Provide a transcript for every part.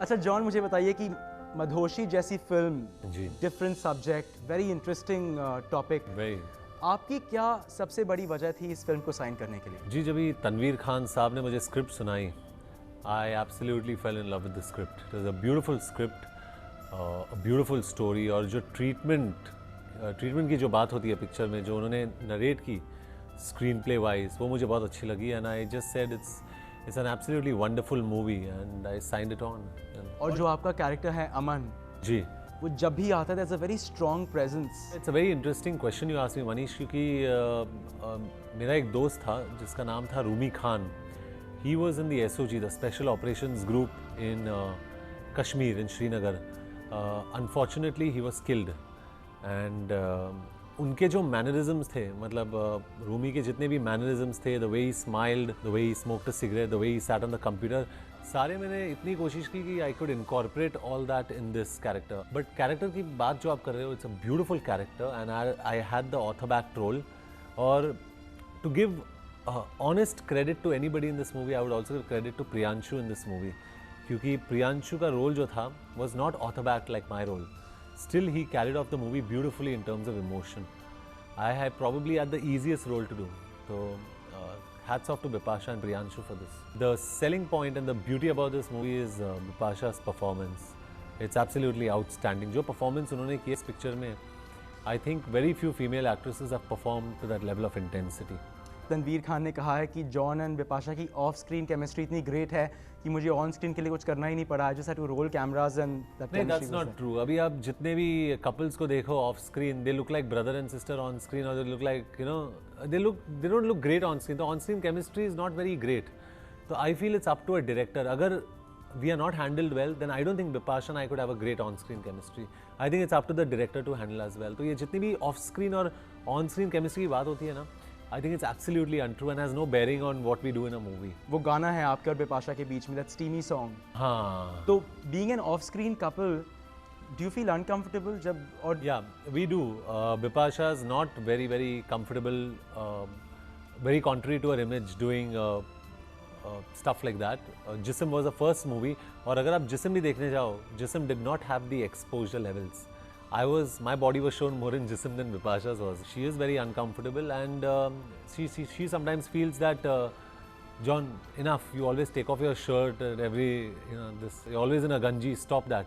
अच्छा जॉन, मुझे बताइए कि मधोशी जैसी फिल्म, जी। Different subject, very interesting topic, वही। आपकी क्या सबसे बड़ी वजह थी इस फिल्म को साइन करने के लिए? जी, जब ये तनवीर खान साहब ने मुझे स्क्रिप्ट सुनाई, I absolutely fail in love with the script. It was a beautiful script, a beautiful story, और जो ट्रीटमेंट की जो बात होती है पिक्चर में, जो उन्होंने नरेट की स्क्रीन प्ले वाइज, वो मुझे बहुत अच्छी लगी। And I just said it's an absolutely wonderful movie and I signed it on. और जो आपका कैरेक्टर है अमन, जी, वो जब भी आता है there's a very strong presence। It's a very interesting question you ask me Manish, क्योंकि मेरा एक दोस्त था जिसका नाम था Rumi Khan. He was in the SOG, the special operations group in Kashmir, in Srinagar. Unfortunately he was killed. And उनके जो मैनरिज्म्स थे, मतलब रूमी के जितने भी मैनरिज्म्स थे, the way he smiled, the way he smoked a cigarette, the way he sat on the computer, सारे मैंने इतनी कोशिश की कि I could incorporate all that in this character. But character की बात जो आप कर रहे हो, it's a beautiful character and I had the author back role. और to give honest credit to anybody in this movie, I would also give credit to Priyanshu in this movie, क्योंकि प्रियांशु का रोल जो था was not author back like my role. Still, he carried off the movie beautifully in terms of emotion. I had probably had the easiest role to do. So, hats off to Bipasha and Priyanshu for this. The selling point and the beauty about this movie is Bipasha's performance. It's absolutely outstanding. जो performance उन्होंने की इस picture में, I think very few female actresses have performed to that level of intensity. Tanveer Khan ने कहा है कि John and Bipasha की ऑफ स्क्रीन केमिस्ट्री इतनी ग्रेट है कि मुझे ऑन स्क्रीन के लिए कुछ करना ही नहीं पड़ा। Just had to roll cameras and that नहीं, that's not true. अभी आप जितने भी couples को देखो of screen, they look like brother and sister on screen, or they look like, you know, they don't look great on screen. The on screen chemistry is not very great. So I feel it's up to a director. अगर we are not handled well, then I don't think Bipasha and I could have a great on-screen chemistry. I think it's up to the director to handle as well. तो ये जितनी भी off-screen और on-screen chemistry की बात होती है ना, I think it's absolutely untrue and has no bearing on what we do in a movie. वो गाना है आपके और बिपाशा के बीच में, that steamy song. हाँ. तो being an off-screen couple, do you feel uncomfortable जब और? Yeah, we do. Bipasha is not very comfortable, very contrary to her image, doing stuff like that. Jism was the first movie, और अगर आप जिस्म भी देखने जाओ, जिस्म did not have the exposure levels. My body was shown more in Jism than Bipasha's was. She is very uncomfortable, and she sometimes feels that, John, enough, you always take off your shirt you're always in a ganji, stop that.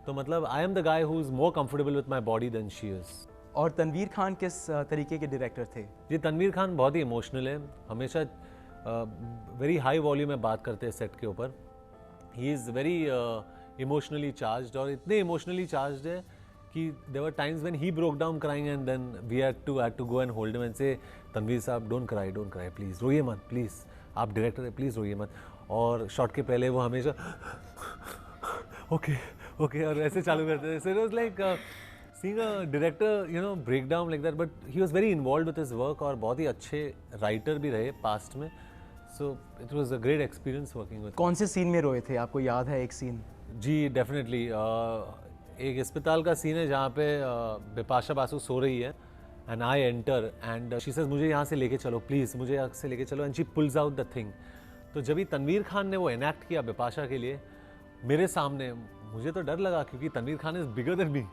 तो मतलब I am the guy who's more comfortable with my body than she is. और तनवीर खान किस तरीके के director थे? जी, तनवीर खान बहुत ही emotional है, हमेशा वेरी हाई वॉल्यूम में बात करते हैं सेट के ऊपर. He is very emotionally charged, और इतने इमोशनली चार्ज्ड है कि there were times when he broke down crying, and then we had to go and hold him and say, Tanveer साहब don't cry please, रोइए मत प्लीज़, आप director है please रोइए मत. और शॉट के पहले वो हमेशा ओके और ऐसे चालू करते थे. So it was like seeing a director break down like that, but he was very involved with his work और बहुत ही अच्छे राइटर भी रहे पास्ट में. So it was a great experience working with. कौन से सीन में रोए थे, आपको याद है एक सीन? जी डेफिनेटली. एक अस्पताल का सीन है जहाँ पे बिपाशा बासु सो रही है, and I enter and she says मुझे यहाँ से लेके चलो प्लीज़, मुझे यहाँ से लेके चलो, and she pools out the thing. तो जब ही तनवीर खान ने वो एनैक्ट किया बिपाशा के लिए मेरे सामने, मुझे तो डर लगा क्योंकि Tanveer Khan is bigger than me.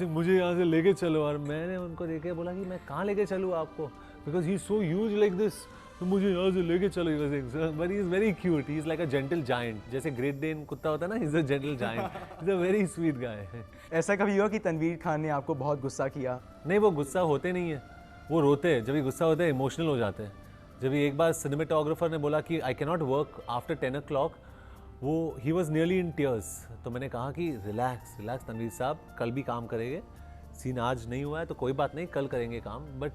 मुझे यहाँ से लेके चलो, और मैंने उनको देख के बोला कि मैं कहाँ लेके चलूँ आपको, because he is so huge like this, तो मुझे यहाँ से लेके चलो. But he is very cute, he is like a gentle giant, जैसे ग्रेट डेन कुत्ता होता है ना, is a gentle giant, is a very sweet guy. ऐसा कभी हुआ कि तनवीर खान ने आपको बहुत गुस्सा किया? नहीं, वो गुस्सा होते नहीं है, वो रोते हैं. जब भी गुस्सा होते हैं इमोशनल हो जाते हैं. जब एक बार सिनेमेटोग्राफर ने बोला कि I can not work after 10 o'clock, वो he was nearly in tears. तो मैंने कहा कि रिलैक्स तनवीर साहब, कल भी काम करेंगे, सीन आज नहीं हुआ है तो कोई बात नहीं, कल करेंगे काम. But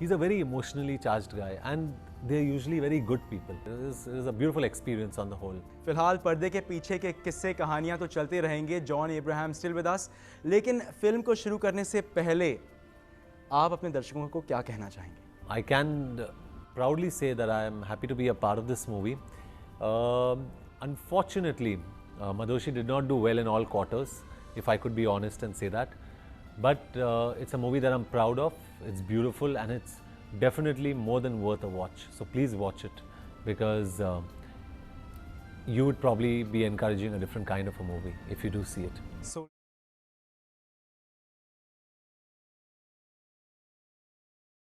he is a very emotionally charged guy, and they are usually very good people. It is a beautiful experience on the whole. फिलहाल पर्दे के पीछे के किस्से कहानियां तो चलते रहेंगे. John Abraham still with us. लेकिन फिल्म को शुरू करने से पहले आप अपने दर्शकों को क्या कहना चाहेंगे? I can proudly say that I am happy to be a part of this movie. Unfortunately, Madhoshi did not do well in all quarters, if I could be honest and say that. But it's a movie that I'm proud of. It's beautiful and it's definitely more than worth a watch. So please watch it, because you would probably be encouraging a different kind of a movie if you do see it. So